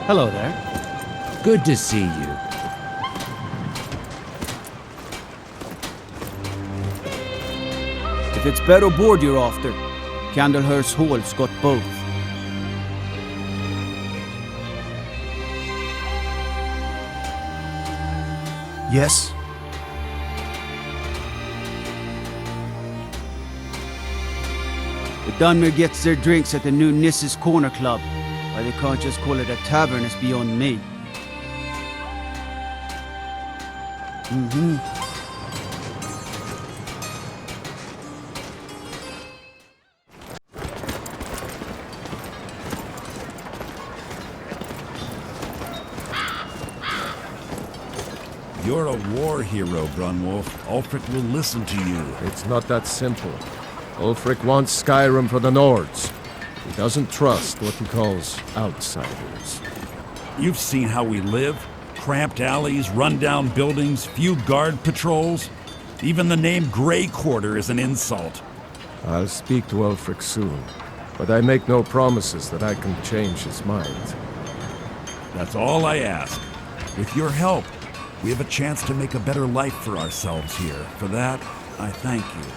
Hello there. Good to see you. If it's better board you're after, Candlehurst Hall's got both. Yes? The Dunmer gets their drinks at the new Nissa's Corner Club. Why they can't just call it a tavern is beyond me. You're a war hero, Brunwolf. Ulfric will listen to you. It's not that simple. Ulfric wants Skyrim for the Nords. He doesn't trust what he calls outsiders. You've seen how we live. Cramped alleys, run-down buildings, few guard patrols. Even the name Grey Quarter is an insult. I'll speak to Ulfric soon, but I make no promises that I can change his mind. That's all I ask. With your help, we have a chance to make a better life for ourselves here. For that, I thank you.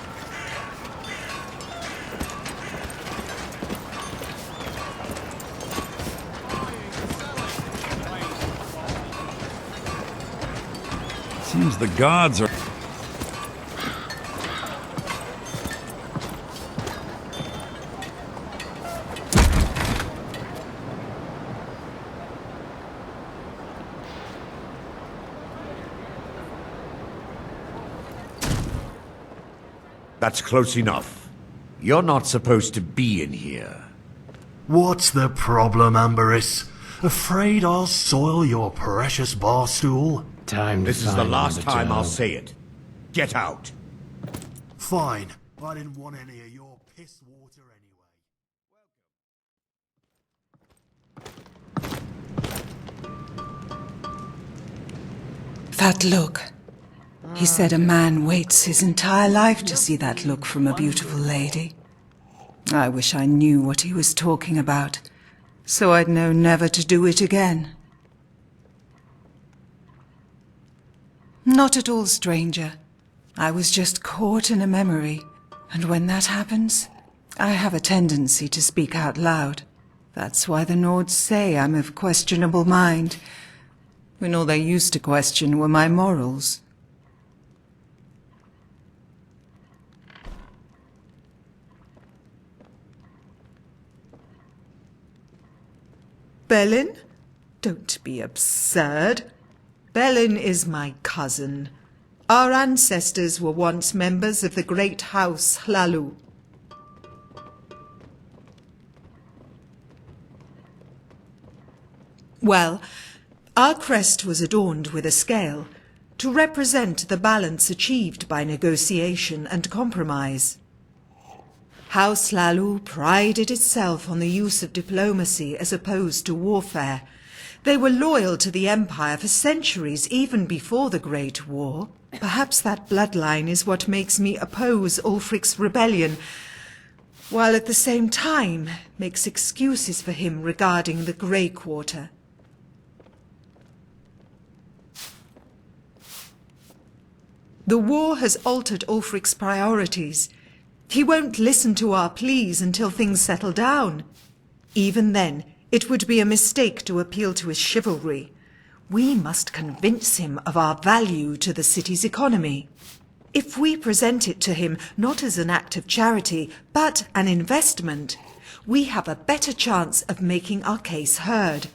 Seems the gods are... That's close enough. You're not supposed to be in here. What's the problem, Amberis? Afraid I'll soil your precious bar stool? This is the last time I'll say it. Get out. Fine. I didn't want any of your piss water anyway. That look. He said a man waits his entire life to see that look from a beautiful lady. I wish I knew what he was talking about, so I'd know never to do it again. Not at all, stranger. I was just caught in a memory, and when that happens, I have a tendency to speak out loud. That's why the Nords say I'm of questionable mind, when all they used to question were my morals. Belin? Don't be absurd. Belin is my cousin. Our ancestors were once members of the great house Hlaalu. Well, our crest was adorned with a scale to represent the balance achieved by negotiation and compromise. House Hlaalu prided itself on the use of diplomacy as opposed to warfare. They were loyal to the Empire for centuries, even before the Great War. Perhaps that bloodline is what makes me oppose Ulfric's rebellion, while at the same time makes excuses for him regarding the Grey Quarter. The war has altered Ulfric's priorities. He won't listen to our pleas until things settle down. Even then, it would be a mistake to appeal to his chivalry. We must convince him of our value to the city's economy. If we present it to him not as an act of charity, but an investment, we have a better chance of making our case heard.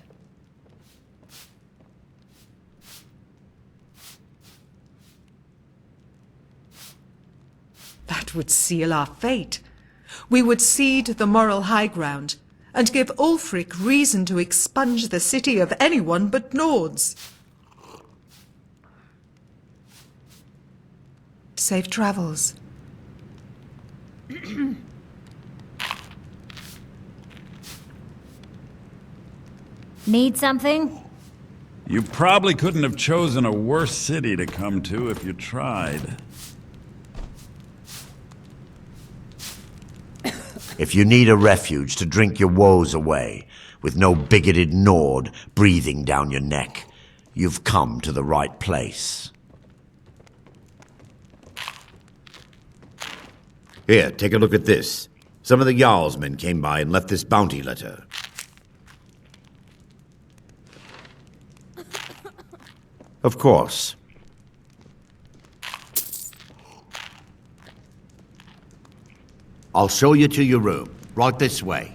That would seal our fate. We would cede the moral high ground and give Ulfric reason to expunge the city of anyone but Nords. Safe travels. Need something? You probably couldn't have chosen a worse city to come to if you tried. If you need a refuge to drink your woes away, with no bigoted Nord breathing down your neck, you've come to the right place. Here, take a look at this. Some of the Jarl's men came by and left this bounty letter. Of course. I'll show you to your room. Right this way.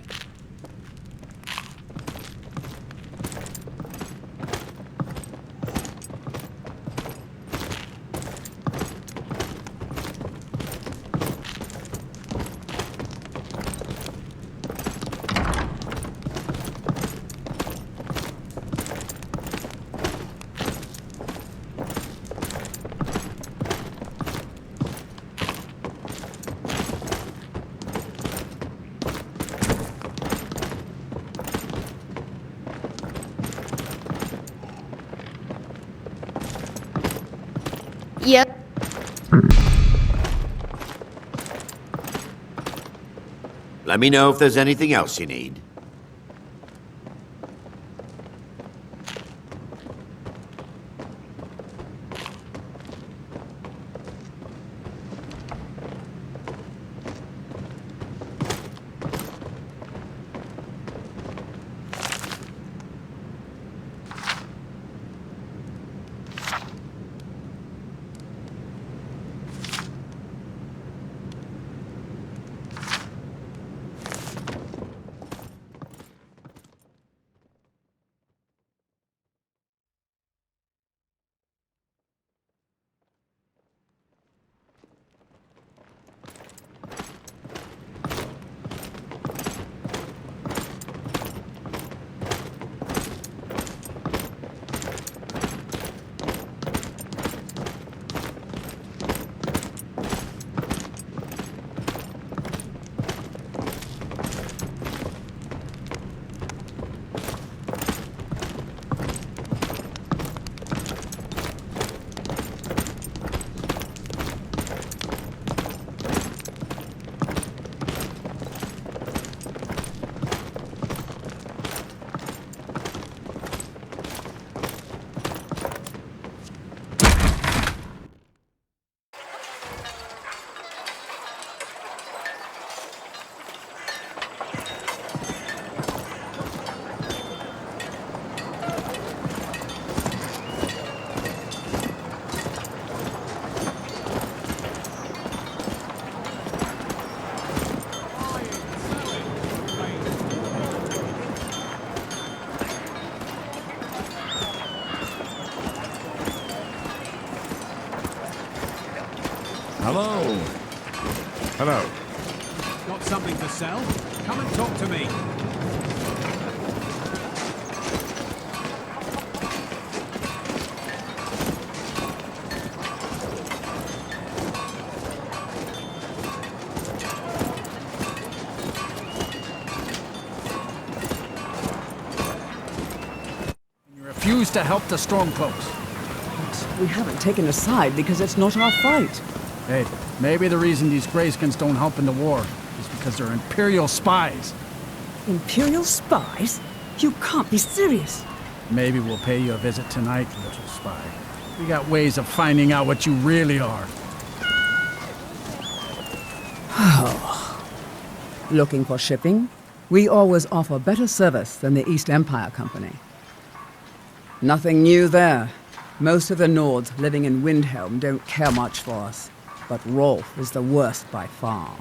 Yep. Let me know if there's anything else you need. Hello. Hello. Got something to sell? Come and talk to me. You refuse to help the Stormcloaks. We haven't taken a side because it's not our fight. Hey, maybe the reason these Greyskins don't help in the war is because they're Imperial spies. Imperial spies? You can't be serious. Maybe we'll pay you a visit tonight, little spy. We got ways of finding out what you really are. Looking for shipping? We always offer better service than the East Empire Company. Nothing new there. Most of the Nords living in Windhelm don't care much for us. But Rolf is the worst by far.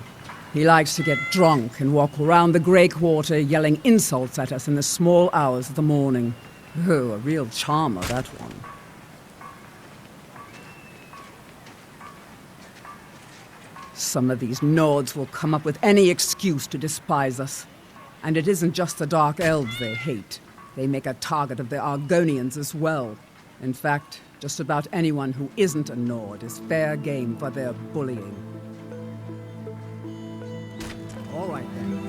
He likes to get drunk and walk around the Grey Quarter yelling insults at us in the small hours of the morning. Oh, a real charmer, that one. Some of these Nords will come up with any excuse to despise us. And it isn't just the Dark Elves they hate. They make a target of the Argonians as well. In fact, just about anyone who isn't a Nord is fair game for their bullying. All right, then.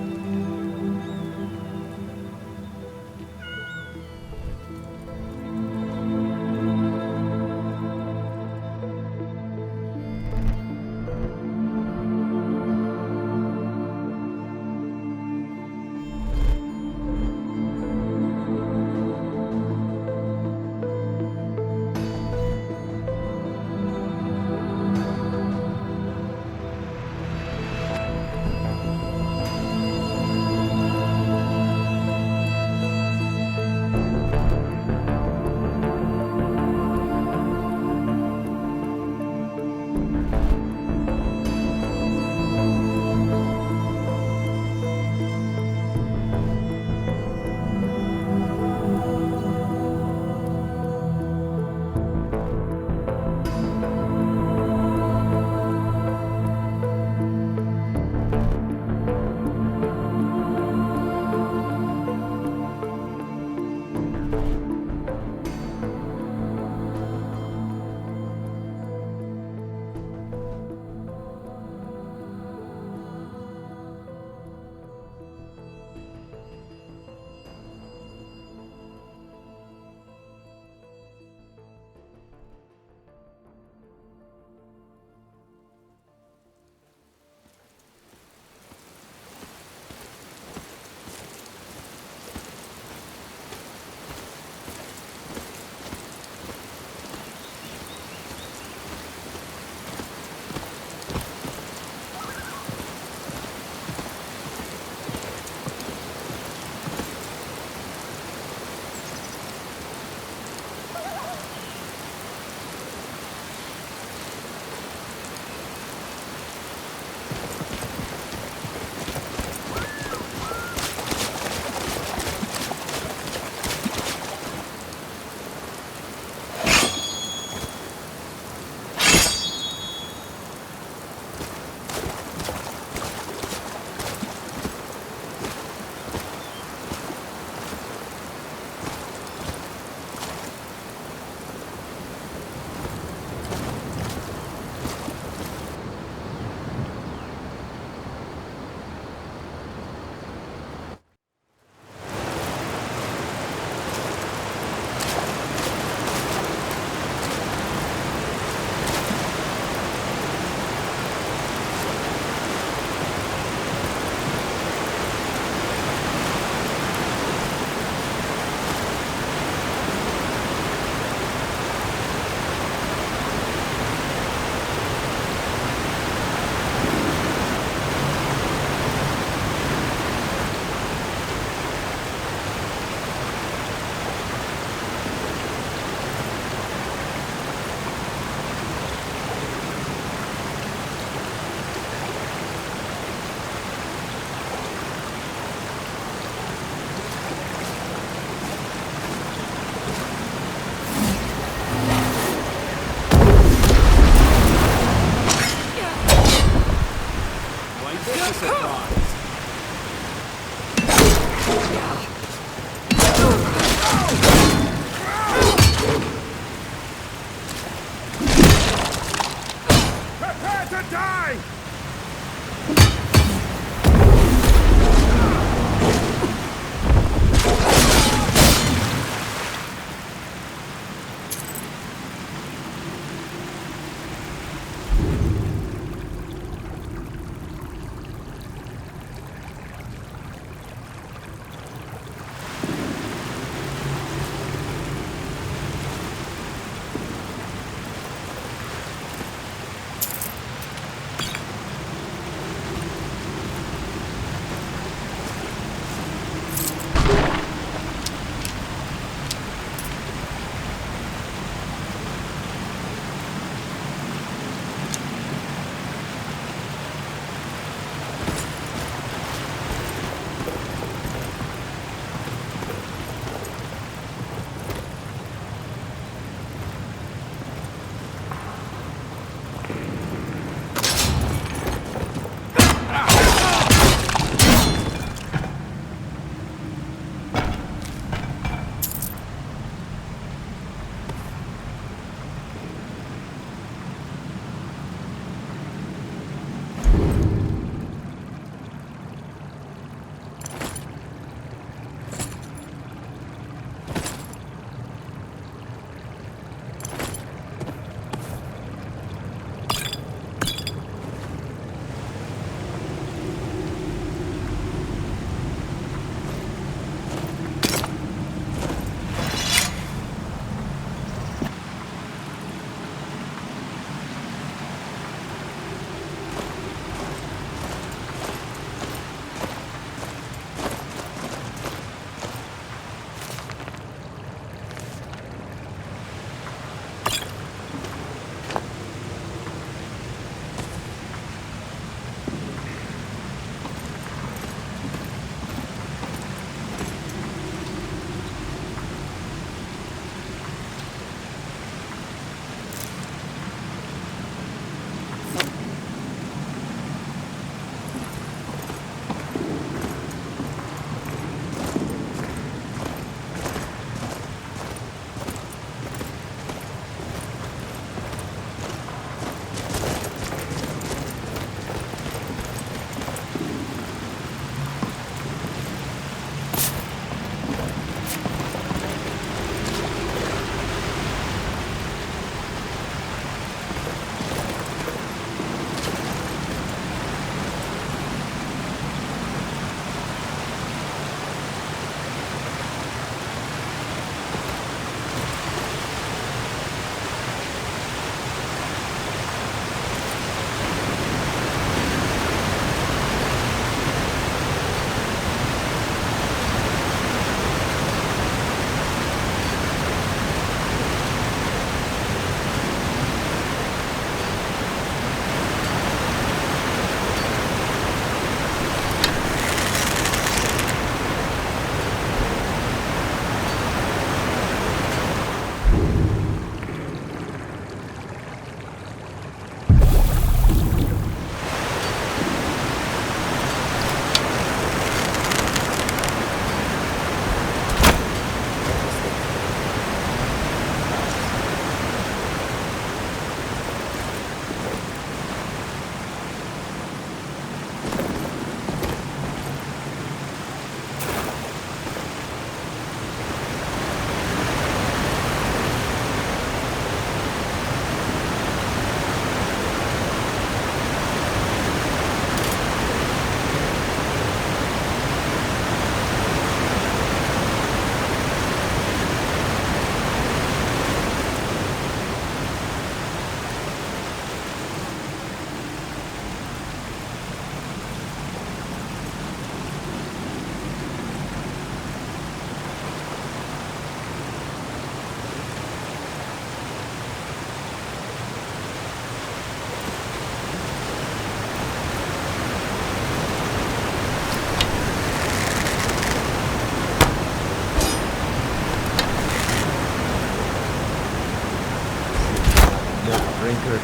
anchored.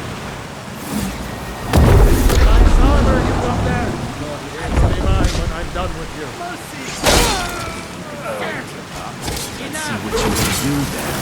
Nice armor you got there. It's be mine when I'm done with you. See what you can do there.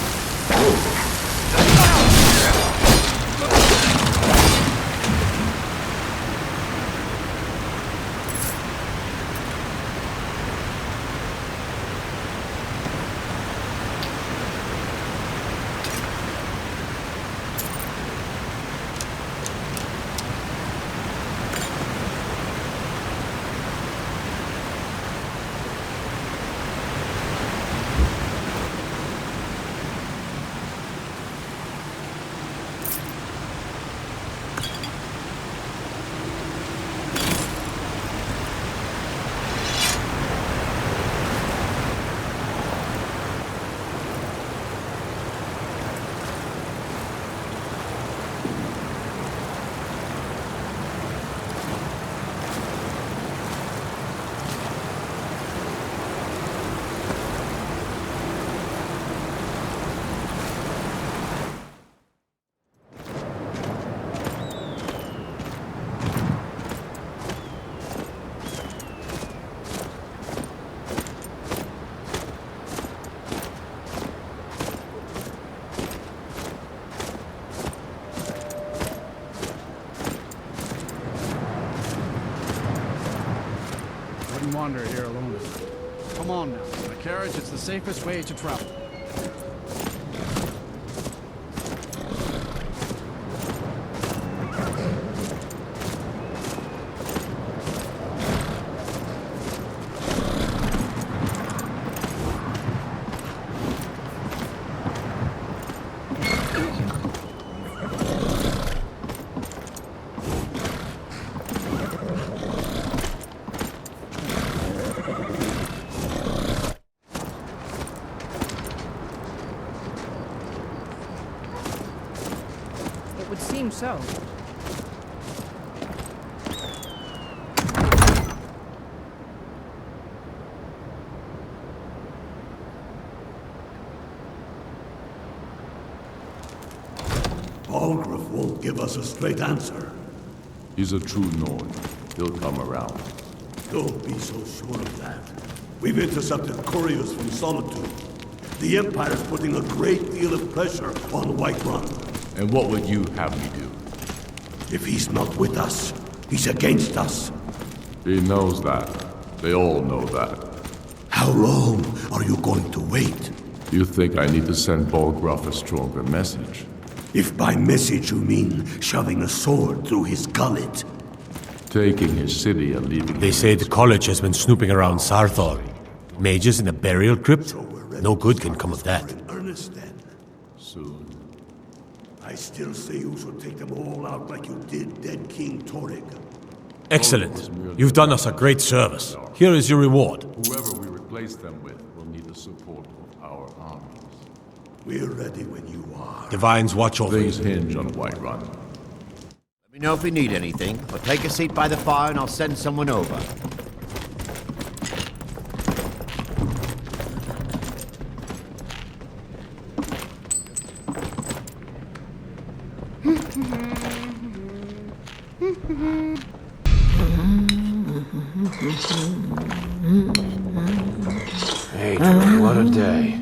Wander here alone. Come on now. The carriage is the safest way to travel. So. Balgruuf won't give us a straight answer. He's a true Nord. He'll come around. Don't be so sure of that. We've intercepted couriers from Solitude. The Empire's putting a great deal of pressure on Whiterun. And what would you have me do? If he's not with us, he's against us. He knows that. They all know that. How long are you going to wait? You think I need to send Balgruuf a stronger message? If by message you mean shoving a sword through his gullet. Taking his city and leaving. They say the college has been snooping around Sarthor. Mages in a burial crypt? No good can come of that. Soon. I still say you should take them all out like you did dead King Torrig. Excellent. You've done us a great service. Here is your reward. Whoever we replace them with will need the support of our armies. We're ready when you are. Divines watch over Things hinge on Whiterun. Let me know if you need anything, or take a seat by the fire and I'll send someone over. Adrian, what a day.